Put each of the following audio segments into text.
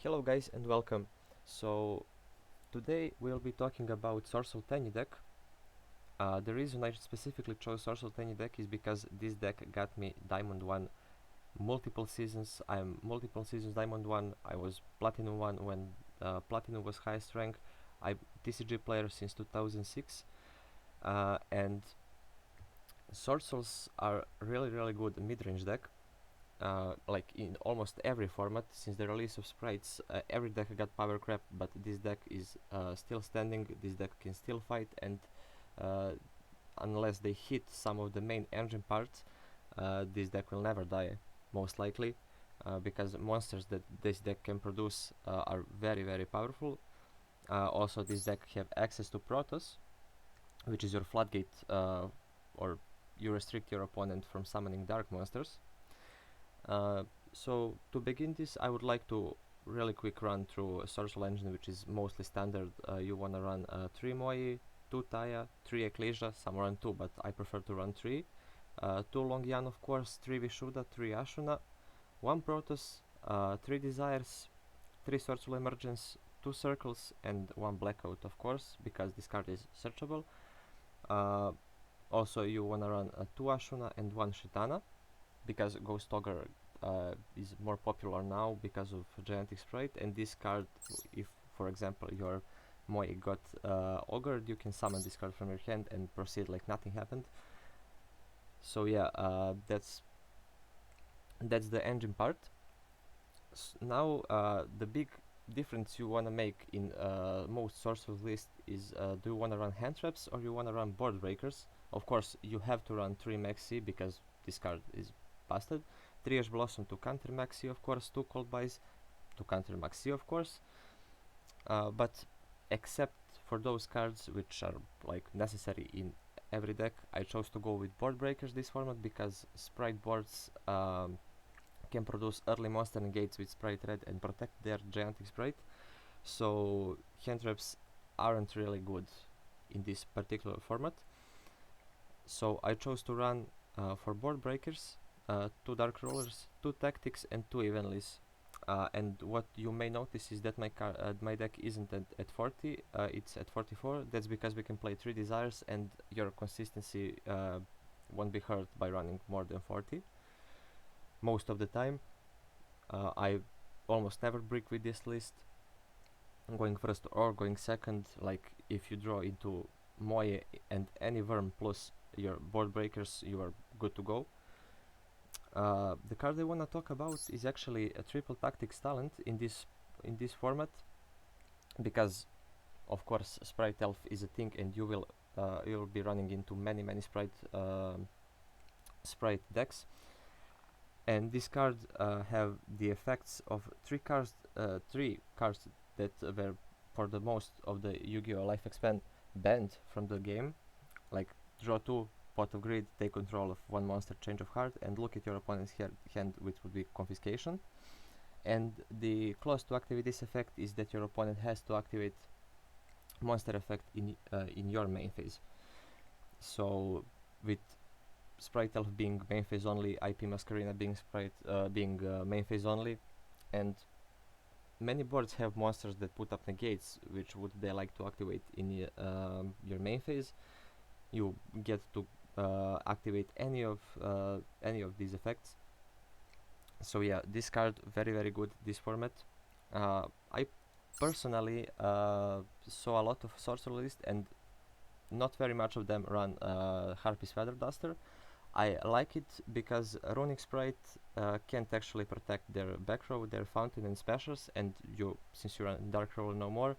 Hello guys and welcome. So today we'll be talking about Swordsoul Tenyi deck. The reason I specifically chose Swordsoul Tenyi deck is because this deck got me Diamond 1 multiple seasons. I'm multiple seasons Diamond 1. I was Platinum 1 when Platinum was highest rank. I'm TCG player since 2006 and Swordsouls are really good mid-range deck. Like in almost every format since the release of sprites, every deck got power crap, but this deck is still standing. This deck can still fight, and uh, unless they hit some of the main engine parts, this deck will never die, most likely, because monsters that this deck can produce are very powerful. Also, this deck have access to Protoss, which is your floodgate, or you restrict your opponent from summoning dark monsters. So to begin this, I would like to really quick run through a Swordsoul engine, which is mostly standard. You wanna run 3 Moi, 2 Taya, 3 Ecclesia, some run 2, but I prefer to run 3. 2 Longyan, of course, 3 Vishuddha, 3 Ashuna, 1 Protoss, 3 Desires, 3 Swordsoul Emergence, 2 Circles, and 1 Blackout, of course, because this card is searchable. Also, you wanna run 2 Ashuna and 1 Shitana, because Ghost Ogre is more popular now because of Gigantic Sprite, and this card, if for example your Moi got Ogred, you can summon this card from your hand and proceed like nothing happened. So yeah, that's the engine part. Now the big difference you wanna make in most sources list is do you wanna run hand traps or you wanna run board breakers? Of course, you have to run 3 Maxi because this card is busted. 3 Ash Blossom to counter Maxi, of course, 2 Cold Buys to counter Maxi, of course. But except for those cards which are like necessary in every deck, I chose to go with board breakers this format because sprite boards can produce early monster negates with sprite red and protect their gigantic sprite. So hand traps aren't really good in this particular format. So I chose to run for board breakers 2 dark rollers, 2 tactics, and 2 evenlies. And what you may notice is that my deck isn't at 40, it's at 44. That's because we can play 3 desires and your consistency won't be hurt by running more than 40. Most of the time, I almost never brick with this list, going first or going second. Like if you draw into Moye and any worm plus your board breakers, you are good to go. The card I wanna talk about is actually a triple tactics talent in this format, because of course sprite elf is a thing, and you will be running into many sprite decks. And this card have the effects of three cards that were for the most of the Yu-Gi-Oh! Life Expand banned from the game, like draw 2, Pot of Greed, take control of 1 monster, change of heart, and look at your opponent's hand, which would be confiscation. And the clause to activate this effect is that your opponent has to activate monster effect in your main phase. So with Sprite Elf being main phase only, IP Masquerina being main phase only, and many boards have monsters that put up negates, which would they like to activate in your main phase. You get to activate any of these effects. So yeah, this card very good this format. I personally saw a lot of sorcerer list, and not very much of them run Harpy's Feather Duster. I like it because Runic Sprite can't actually protect their back row, their fountain and specials, and since you run Dark Row no more,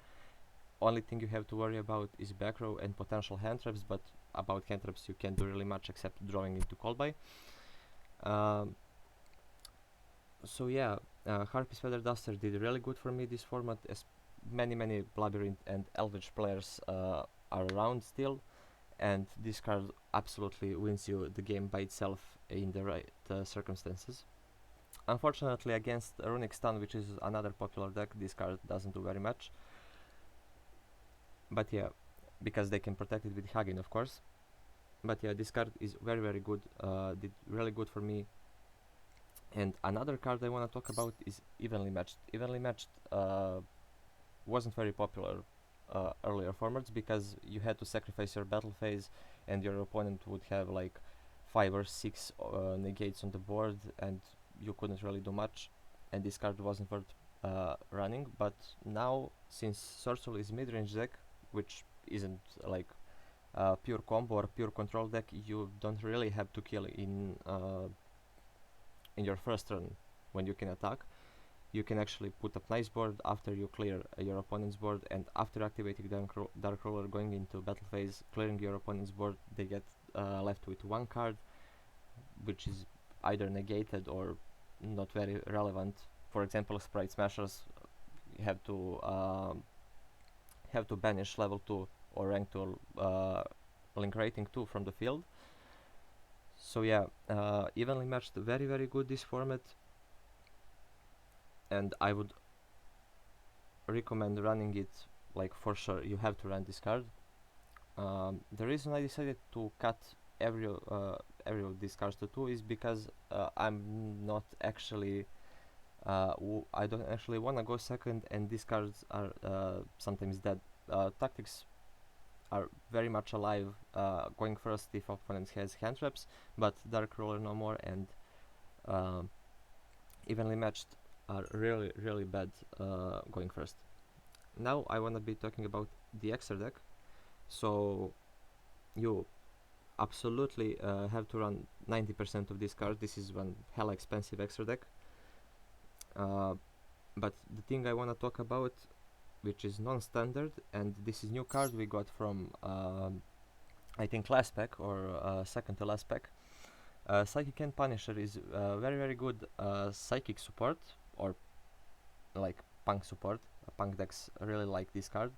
only thing you have to worry about is back row and potential hand traps, but about hand traps you can't do really much except drawing into call by. So yeah, Harpy's Feather Duster did really good for me this format, as many Labyrinth and Elvish players are around still, and this card absolutely wins you the game by itself in the right circumstances. Unfortunately, against Runic Stun, which is another popular deck, this card doesn't do very much. But yeah, because they can protect it with Hagen, of course. But yeah, this card is very good, did really good for me. And another card I want to talk about is Evenly Matched. Evenly Matched wasn't very popular earlier formats because you had to sacrifice your battle phase, and your opponent would have like 5 or 6 negates on the board, and you couldn't really do much, and this card wasn't worth running. But now, since Swordsoul is mid-range deck, which isn't like pure combo or pure control deck, you don't really have to kill in your first turn when you can attack. You can actually put up nice board after you clear your opponent's board, and after activating Dark Roller going into battle phase, clearing your opponent's board, they get left with 1 card, which is either negated or not very relevant. For example, Sprite Smashers have to banish level 2 or rank 2 link rating 2 from the field. So yeah, Evenly Matched, very very good this format, and I would recommend running it. Like, for sure you have to run this card. The reason I decided to cut every of these cards to 2 is because I'm not actually I don't actually wanna go second, and these cards are sometimes dead. Tactics are very much alive going first if opponent has hand traps, but Dark Roller no more, and Evenly Matched are really really bad going first. Now I wanna be talking about the extra deck. So you absolutely have to run 90% of this card. This is one hella expensive extra deck. But the thing I want to talk about, which is non-standard, and this is new card we got from I think last pack or second to last pack. Psychic and Punisher is very very good psychic support, or like punk support. Punk decks really like this card.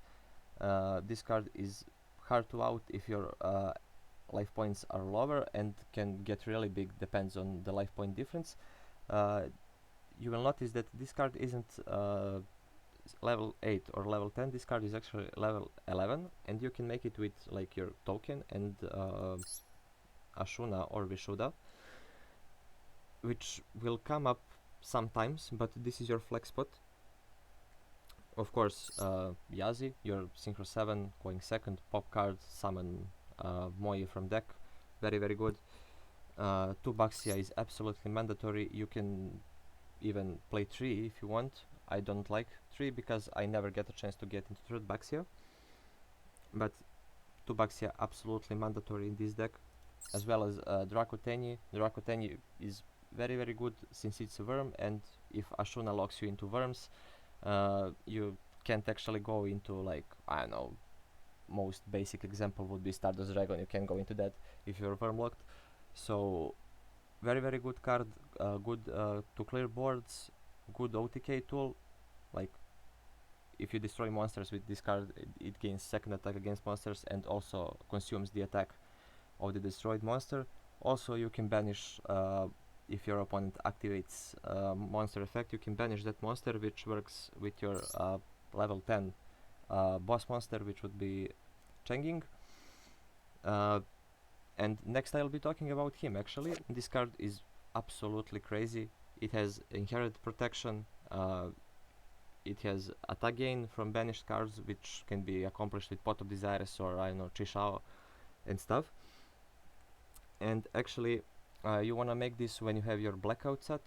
This card is hard to out if your life points are lower, and can get really big, depends on the life point difference. You will notice that this card isn't level 8 or level 10. This card is actually level 11, and you can make it with like your token and Ashuna or Vishuddha, which will come up sometimes, but this is your flex spot. Of course, Yazi, your Synchro 7 going second, pop card, summon Moi from deck, very very good. 2 Baxia is absolutely mandatory. You can even play 3 if you want. I don't like 3 because I never get a chance to get into 3rd Baxia, but 2 Baxia absolutely mandatory in this deck, as well as Draco Tenyi. Draco Tenyi is very very good since it's a worm, and if Ashuna locks you into worms, you can't actually go into, like, I don't know, most basic example would be Stardust Dragon. You can't go into that if you're worm locked. So very very good card, good to clear boards, good OTK tool. Like, if you destroy monsters with this card, it gains second attack against monsters and also consumes the attack of the destroyed monster. Also, you can banish if your opponent activates monster effect, you can banish that monster, which works with your level 10 boss monster, which would be Chenging. And next I'll be talking about him. Actually, this card is absolutely crazy. It has inherent protection, it has attack gain from banished cards, which can be accomplished with Pot of Desires or, I don't know, Chishao and stuff. And actually, you wanna make this when you have your blackout set,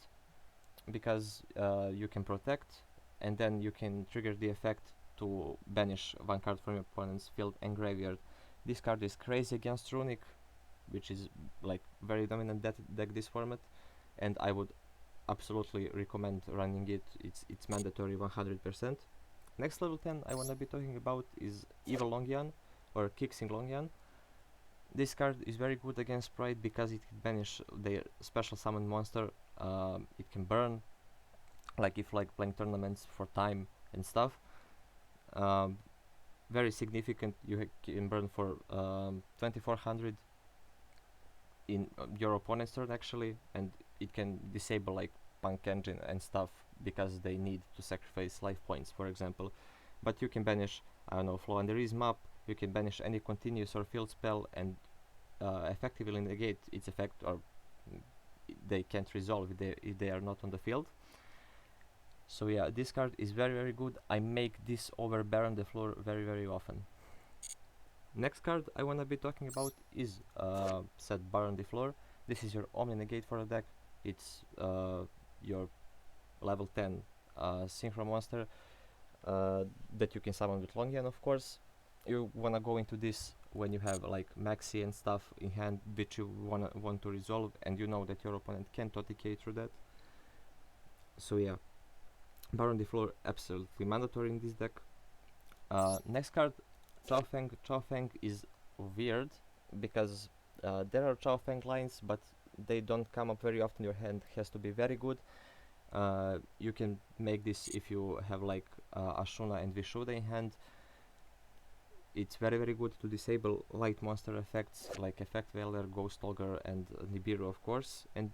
because you can protect, and then you can trigger the effect to banish 1 card from your opponent's field and graveyard. This card is crazy against Runic, which is like very dominant deck this format, and I would absolutely recommend running it. It's mandatory 100%. Next level 10 I wanna be talking about is Evil Longyan, or Kixing Longyan. This card is very good against Sprite because it can banish their special summon monster. It can burn, like if like playing tournaments for time and stuff. Very significant. You can burn for 2400 in your opponent's turn actually, and it can disable like Punk Engine and stuff because they need to sacrifice life points, for example. But you can banish, I don't know, Flow and There Is map. You can banish any continuous or field spell and effectively negate its effect, or they can't resolve if they are not on the field. So yeah, this card is very good. I make this over Baron the Floor very often. Next card I wanna be talking about is set Baron the Floor. This is your Omni Negate for the deck. It's your level 10 synchro monster that you can summon with Longian, of course. You wanna go into this when you have like Maxi and stuff in hand which you want to resolve, and you know that your opponent can't OTK through that. So yeah, Baron the Floor absolutely mandatory in this deck. Next card, Chao Feng. Chao Feng is weird because there are Chao Feng lines, but they don't come up very often. Your hand has to be very good. You can make this if you have like Ashuna and Vishuddha in hand. It's very good to disable light monster effects like Effect Veiler, Ghost Ogre, and Nibiru, of course. And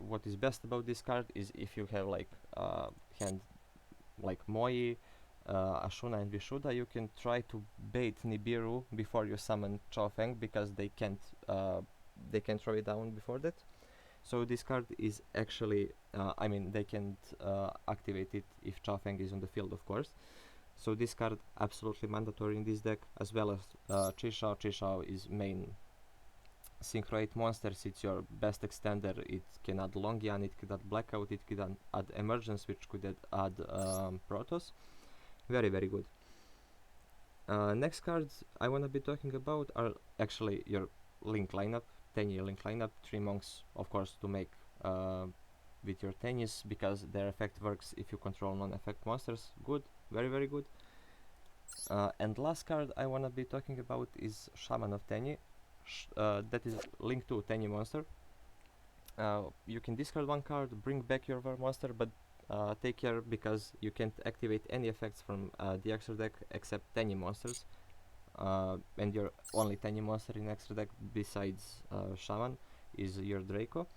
what is best about this card is if you have like hand like Moi, Ashuna, and Vishuddha, you can try to bait Nibiru before you summon Chao Feng, because they can't throw it down before that. So this card is actually, I mean, they can't activate it if Chao Feng is on the field, of course. So this card absolutely mandatory in this deck, as well as Chishao. Chishao is main Synchro 8 monsters. It's your best extender. It can add Longian, it could add Blackout, it could add Emergence, which could add Protoss. Very good. Next cards I wanna be talking about are actually your Link lineup, Tenyi Link lineup. 3 monks, of course, to make with your Tenyis, because their effect works if you control non-effect monsters. Good, very good. And last card I wanna be talking about is Shaman of Tenyi. That is linked to Tenyi monster. You can discard 1 card, bring back your war monster, but take care, because you can't activate any effects from the extra deck except Tenyi monsters. And your only Tenyi monster in extra deck besides Shaman is your Draco.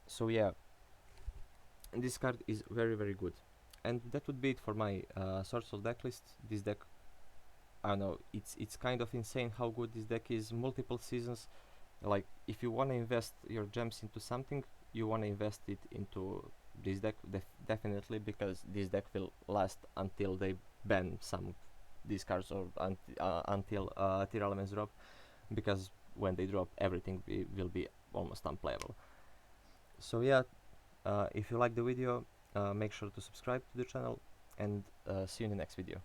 So yeah, this card is very good. And that would be it for my Swordsoul deck list. This deck, I don't know, it's kind of insane how good this deck is. Multiple seasons. Like, if you want to invest your gems into something, you want to invest it into this deck, definitely, because this deck will last until they ban some these cards, or until tier elements drop, because when they drop, everything will be almost unplayable. So yeah, if you like the video, make sure to subscribe to the channel, and see you in the next video.